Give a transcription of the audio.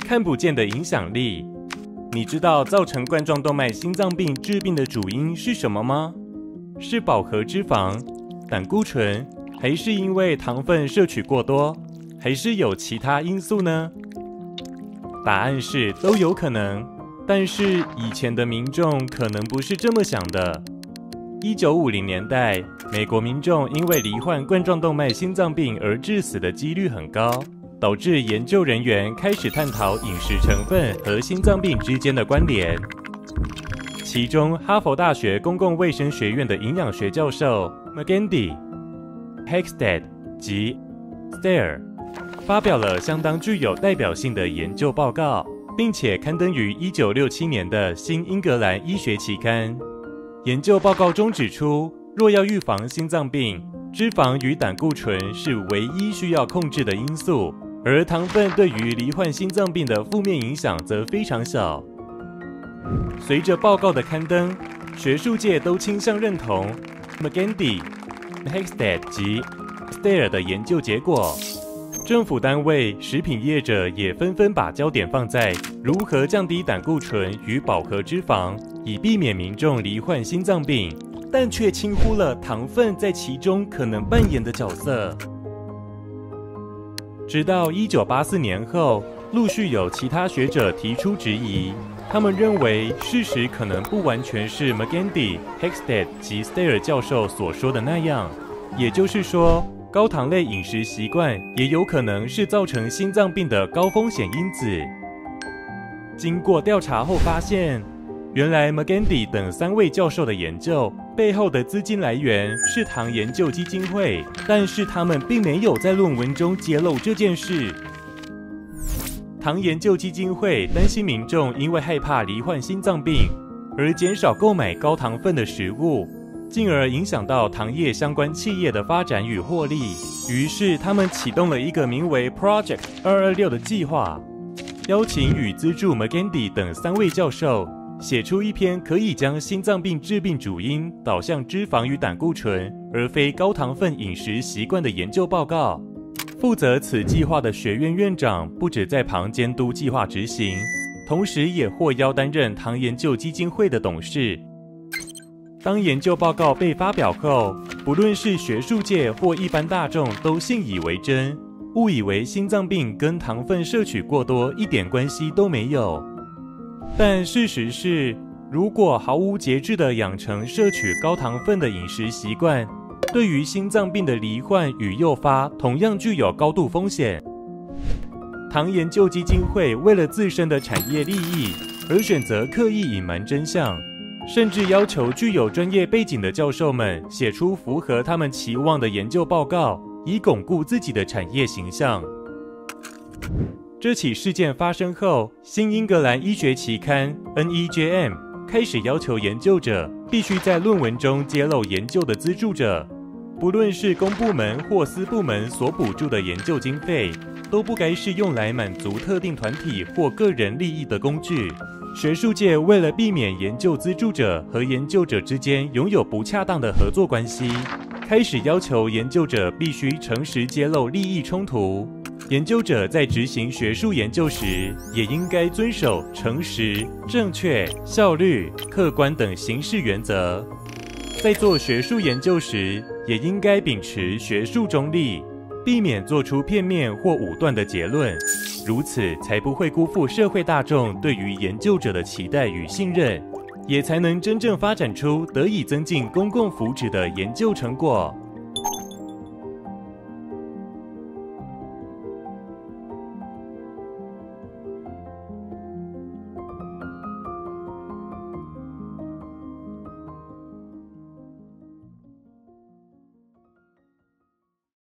看不见的影响力。你知道造成冠状动脉心脏病致病的主因是什么吗？是饱和脂肪、胆固醇，还是因为糖分摄取过多，还是有其他因素呢？答案是都有可能，但是以前的民众可能不是这么想的。1950年代，美国民众因为罹患冠状动脉心脏病而致死的几率很高，导致研究人员开始探讨饮食成分和心脏病之间的关联。其中，哈佛大学公共卫生学院的营养学教授 McGandy、Hegstad 及 Stair 发表了相当具有代表性的研究报告，并且刊登于1967年的《新英格兰医学期刊》。研究报告中指出，若要预防心脏病，脂肪与胆固醇是唯一需要控制的因素，而糖分对于罹患心脏病的负面影响则非常小。随着报告的刊登，学术界都倾向认同 McGandy、Hegstad 及 Stair 的研究结果。政府单位、食品业者也纷纷把焦点放在如何降低胆固醇与饱和脂肪，以避免民众罹患心脏病，但却轻忽了糖分在其中可能扮演的角色。直到1984年后，陆续有其他学者提出质疑，他们认为事实可能不完全是 McGandy、Hegstad 及 Stair 教授所说的那样，也就是说，高糖类饮食习惯也有可能是造成心脏病的高风险因子。经过调查后发现，原来 McGandy 等3位教授的研究背后的资金来源是糖研究基金会，但是他们并没有在论文中揭露这件事。糖研究基金会担心民众因为害怕罹患心脏病而减少购买高糖分的食物，进而影响到糖业相关企业的发展与获利。于是他们启动了一个名为 Project 226的计划，邀请与资助 McGandy 等3位教授写出一篇可以将心脏病致病主因导向脂肪与胆固醇，而非高糖分饮食习惯的研究报告。负责此计划的学院院长不只在旁监督计划执行，同时也获邀担任糖研究基金会的董事。当研究报告被发表后，不论是学术界或一般大众都信以为真，误以为心脏病跟糖分摄取过多一点关系都没有。但事实是，如果毫无节制地养成摄取高糖分的饮食习惯，对于心脏病的罹患与诱发同样具有高度风险。糖研究基金会为了自身的产业利益而选择刻意隐瞒真相，甚至要求具有专业背景的教授们写出符合他们期望的研究报告，以巩固自己的产业形象。这起事件发生后，新英格兰医学期刊 NEJM 开始要求研究者必须在论文中揭露研究的资助者，不论是公部门或私部门所补助的研究经费，都不该是用来满足特定团体或个人利益的工具。学术界为了避免研究资助者和研究者之间拥有不恰当的合作关系，开始要求研究者必须诚实揭露利益冲突。研究者在执行学术研究时，也应该遵守诚实、正确、效率、客观等行事原则。在做学术研究时，也应该秉持学术中立，避免做出片面或武断的结论，如此才不会辜负社会大众对于研究者的期待与信任，也才能真正发展出得以增进公共福祉的研究成果。